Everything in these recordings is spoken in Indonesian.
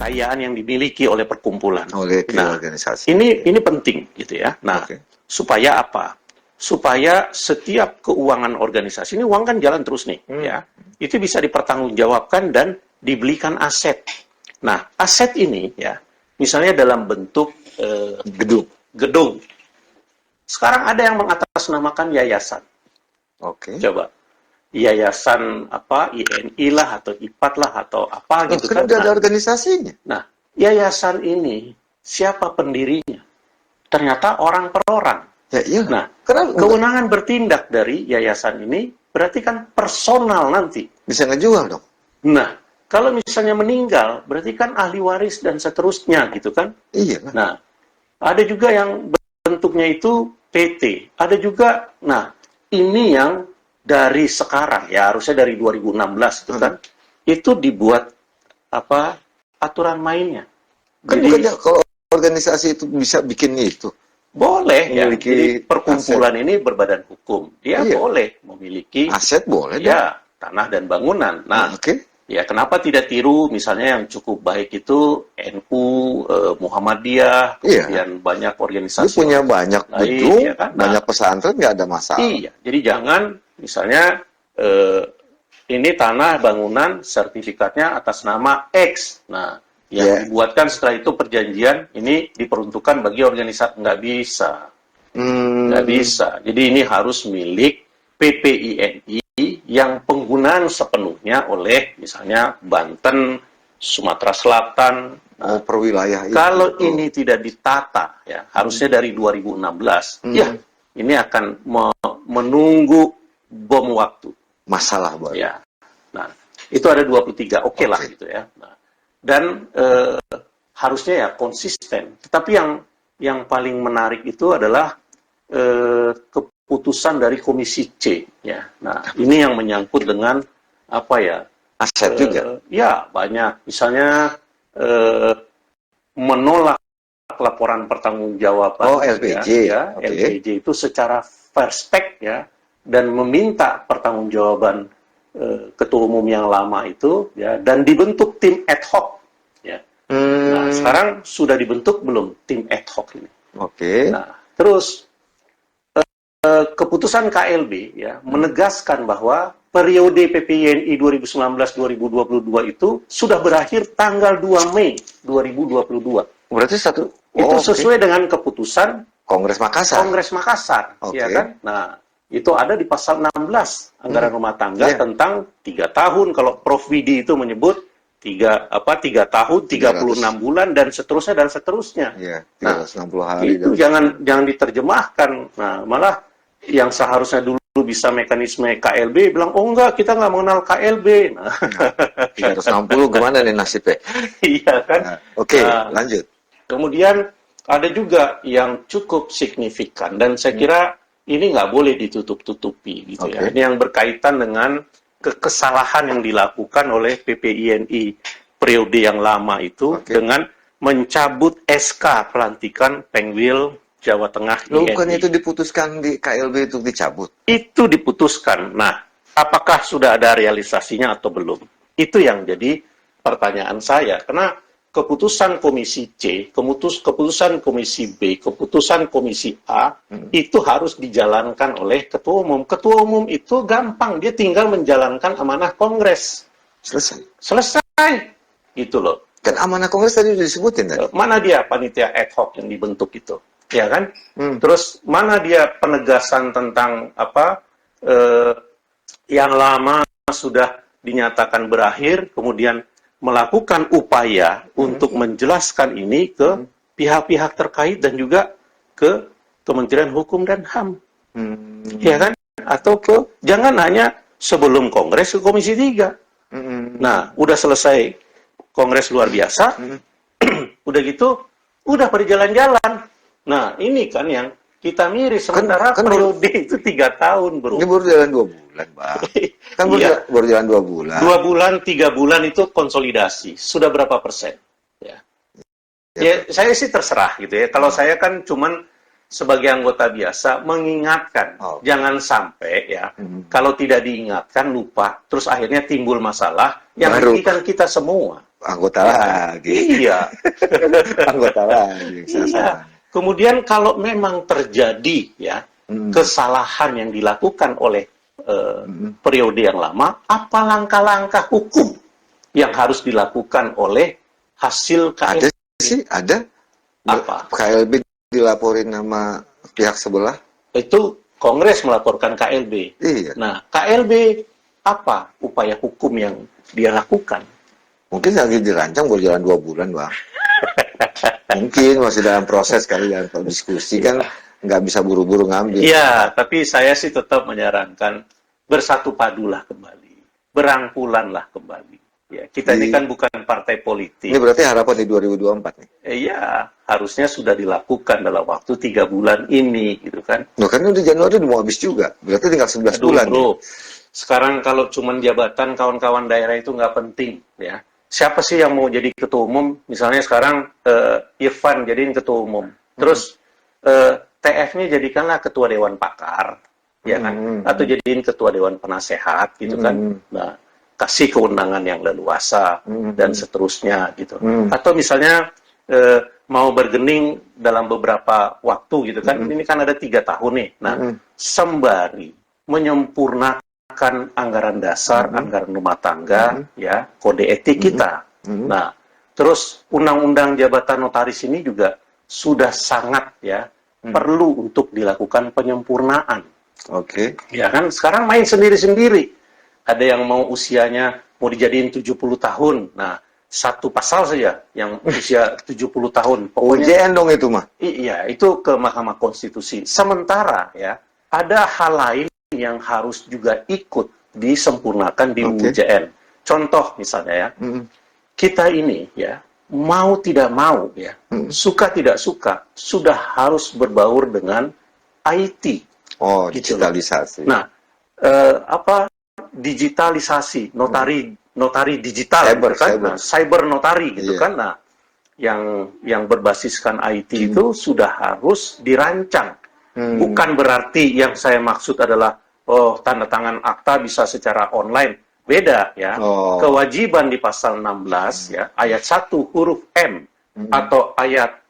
kekayaan yang dimiliki oleh perkumpulan. Oleh Nah, organisasi. ini penting gitu ya. Nah, supaya apa? Supaya setiap keuangan organisasi, ini uang kan jalan terus nih, ya. Itu bisa dipertanggungjawabkan dan dibelikan aset. Nah, aset ini ya, misalnya dalam bentuk gedung. Sekarang ada yang mengatasnamakan yayasan. Coba. Yayasan apa, INI lah atau IPAT lah atau apa gitu kan. Udah ada organisasinya. Nah, yayasan ini siapa pendirinya? Ternyata orang per orang. Ya, iya. Nah, kewenangan bertindak dari yayasan ini berarti kan personal nanti. Bisa ngejual dong. Nah, kalau misalnya meninggal, berarti kan ahli waris dan seterusnya gitu kan. Iya. Nah, ada juga yang bentuknya itu PT. Ada juga, nah, ini yang dari sekarang ya, harusnya dari 2016 itu kan, itu dibuat apa aturan mainnya. Kan jadi, bukannya kalau organisasi itu bisa bikin itu? Boleh ya. Jadi perkumpulan aset. ini berbadan hukum. Dia boleh memiliki aset, boleh ya, tanah dan bangunan. Nah, ya kenapa tidak tiru misalnya yang cukup baik itu NU, Muhammadiyah, kemudian banyak organisasi. Dia punya banyak gedung, ya kan? banyak pesantren, nggak ada masalah. Iya, jadi jangan misalnya ini tanah bangunan sertifikatnya atas nama X. Nah, yang dibuatkan setelah itu perjanjian ini diperuntukkan bagi organisasi, nggak bisa. Nggak bisa. Jadi ini harus milik PPINI yang penggunaan sepenuhnya oleh misalnya Banten, Sumatera Selatan. Nah, perwilayah itu. Kalau ini tidak ditata, ya harusnya dari 2016, ya ini akan menunggu bom waktu. Masalah baru. Ya. Nah, itu ada 23, oke lah gitu ya. Nah, dan harusnya ya konsisten. Tetapi yang paling menarik itu adalah keputusan dari Komisi C. Ya. Nah, ini yang menyangkut dengan apa ya? Aset juga. Ya, banyak. Misalnya menolak laporan pertanggungjawaban. LPJ. Ya, LPJ itu secara perspek ya, dan meminta pertanggungjawaban ketua umum yang lama itu ya, dan dibentuk tim ad hoc ya. Nah, sekarang sudah dibentuk belum tim ad hoc ini? Nah, terus keputusan KLB ya menegaskan bahwa periode PPINI 2019-2022 itu sudah berakhir tanggal 2 Mei 2022. Berarti itu sesuai dengan keputusan Kongres Makassar, ya kan? Nah, itu ada di pasal 16 anggaran rumah tangga tentang 3 tahun. Kalau Prof. Widi itu menyebut 3 tahun, 36 bulan dan seterusnya. Iya, 360 nah, hari. Itu jangan diterjemahkan. Nah, malah yang seharusnya dulu bisa mekanisme KLB bilang, oh enggak, kita nggak mengenal KLB. Nah, 360 gimana nih nasibnya? Iya kan? Nah, lanjut. Kemudian ada juga yang cukup signifikan dan saya kira ini nggak boleh ditutup-tutupi gitu ya. Ini yang berkaitan dengan kesalahan yang dilakukan oleh PPINI periode yang lama itu dengan mencabut SK pelantikan Pengwil Jawa Tengah INI. Bukan itu diputuskan di KLB itu dicabut? Itu diputuskan. Nah, apakah sudah ada realisasinya atau belum? Itu yang jadi pertanyaan saya. Karena keputusan Komisi C, keputusan Komisi B, keputusan Komisi A, itu harus dijalankan oleh Ketua Umum. Ketua Umum itu gampang, dia tinggal menjalankan amanah Kongres. Selesai. Gitu loh. Kan amanah Kongres tadi disebutin tadi. Mana dia panitia ad hoc yang dibentuk itu? Ya kan? Terus mana dia penegasan tentang apa yang lama sudah dinyatakan berakhir, kemudian melakukan upaya untuk menjelaskan ini ke pihak-pihak terkait dan juga ke Kementerian Hukum dan HAM. Ya kan? Atau jangan hanya sebelum Kongres ke Komisi 3. Nah, udah selesai Kongres luar biasa, udah gitu, udah berjalan-jalan. Nah, ini kan yang kita miris, sementara periode itu 3 tahun, bro. Ini baru jalan 2 bulan, Bang. Kan baru jalan 2 bulan. 2 bulan, 3 bulan itu konsolidasi. Sudah berapa persen? Ya, saya sih terserah gitu ya. Kalau saya kan cuman sebagai anggota biasa mengingatkan. Jangan sampai ya, kalau tidak diingatkan lupa, terus akhirnya timbul masalah yang merugikan kita semua. anggota lagi. Iya. Anggota lagi. Iya. Kemudian kalau memang terjadi ya kesalahan yang dilakukan oleh periode yang lama, apa langkah-langkah hukum yang harus dilakukan oleh hasil KLB? Ada sih, ada. Apa? KLB dilaporin sama pihak sebelah. Itu Kongres melaporkan KLB. Iya. Nah, KLB apa upaya hukum yang dia lakukan? Mungkin lagi dirancang berjalan 2 bulan, Bang. Mungkin masih dalam proses kali, dalam diskusi kan nggak bisa buru-buru ngambil. Iya, tapi saya sih tetap menyarankan bersatu padulah kembali, berangkulanlah kembali. Ya, kita ini kan bukan partai politik. Ini berarti harapan di 2024 nih. Iya, harusnya sudah dilakukan dalam waktu 3 bulan ini, gitu kan? Loh, kan udah Januari udah mau habis juga. Berarti tinggal 11 bulan. Bro. Sekarang kalau cuman jabatan kawan-kawan daerah itu nggak penting, ya. Siapa sih yang mau jadi ketua umum? Misalnya sekarang Irfan jadiin ketua umum. Terus TF-nya jadikanlah ketua dewan pakar, ya kan? Atau jadiin ketua dewan penasehat, gitu kan? Nah, kasih kewenangan yang leluasa dan seterusnya, gitu. Atau misalnya mau bergening dalam beberapa waktu, gitu kan? Ini kan ada 3 tahun nih. Nah, sembari menyempurnakan anggaran dasar, anggaran rumah tangga, ya, kode etik kita. Nah, terus undang-undang jabatan notaris ini juga sudah sangat ya perlu untuk dilakukan penyempurnaan. Oke. Ya kan, sekarang main sendiri-sendiri. Ada yang mau usianya mau dijadiin 70 tahun. Nah, satu pasal saja yang usia 70 tahun. UJN dong itu mah. Iya, itu ke Mahkamah Konstitusi. Sementara ya, ada hal lain yang harus juga ikut disempurnakan di UJN. Contoh misalnya ya, kita ini ya mau tidak mau ya, suka tidak suka sudah harus berbaur dengan IT. Oh, gitu digitalisasi. Nah, digitalisasi notari digital, Cyber, gitu kan? cyber. Nah, cyber notari gitu Iya. kan. Nah, yang berbasiskan IT itu sudah harus dirancang. Bukan berarti yang saya maksud adalah tanda tangan akta bisa secara online. Beda ya. Kewajiban di pasal 16 ya, ayat 1 huruf M atau ayat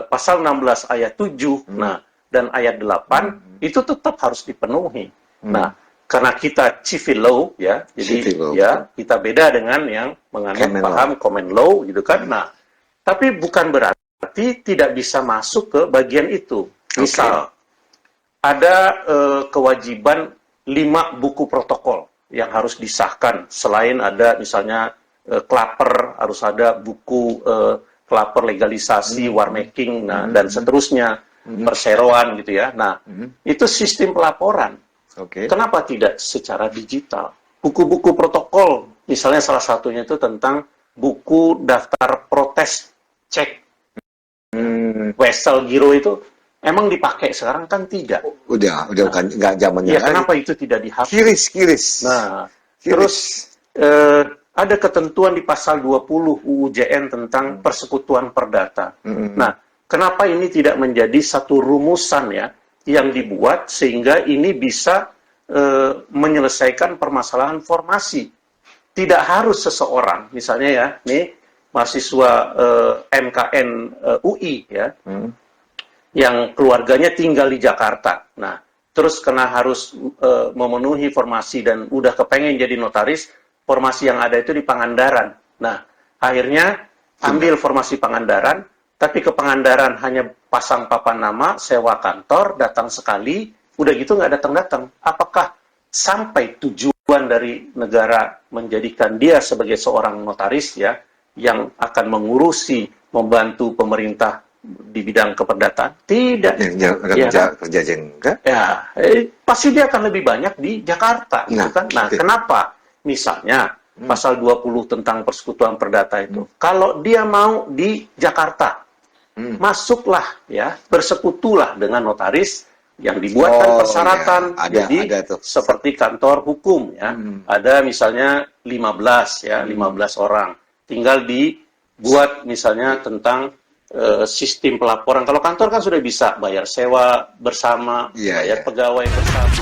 pasal 16 ayat 7, nah dan ayat 8 itu tetap harus dipenuhi. Nah, karena kita civil law ya, jadi ya kita beda dengan yang menganut paham common law gitu kan. Nah, tapi bukan berarti tidak bisa masuk ke bagian itu. Misal ada kewajiban 5 buku protokol yang harus disahkan. Selain ada misalnya klaper, harus ada buku klaper legalisasi, warmaking, nah, dan seterusnya, perseroan gitu ya. Nah, itu sistem pelaporan. Kenapa tidak secara digital? Buku-buku protokol, misalnya salah satunya itu tentang buku daftar protes cek Wesel Giro itu. Emang dipakai sekarang kan tidak. Udah kan nggak zamannya. Ya, kenapa itu tidak dihapus? Kiris. Nah, terus ada ketentuan di pasal 20 UUJN tentang persekutuan perdata. Nah, kenapa ini tidak menjadi satu rumusan ya yang dibuat sehingga ini bisa menyelesaikan permasalahan formasi. Tidak harus seseorang, misalnya ya, nih mahasiswa MKN UI ya. Yang keluarganya tinggal di Jakarta. Nah, terus karena harus memenuhi formasi dan udah kepengen jadi notaris, formasi yang ada itu di Pangandaran. Nah, akhirnya ambil formasi Pangandaran, tapi ke Pangandaran hanya pasang papan nama, sewa kantor, datang sekali, udah gitu nggak datang-datang. Apakah sampai tujuan dari negara menjadikan dia sebagai seorang notaris ya, yang akan mengurusi, membantu pemerintah di bidang keperdataan? Tidak. Kerja jengga. Ya, pasti dia akan lebih banyak di Jakarta. Nah, gitu kan? Nah, kenapa? Misalnya, pasal 20 tentang persekutuan perdata itu. Kalau dia mau di Jakarta, masuklah, ya, bersekutulah dengan notaris yang dibuatkan persyaratan. Ya. Jadi, seperti kantor hukum, ya. Ada misalnya 15 orang. Tinggal dibuat misalnya tentang sistem pelaporan. Kalau kantor kan sudah bisa bayar sewa bersama, bayar pegawai bersama.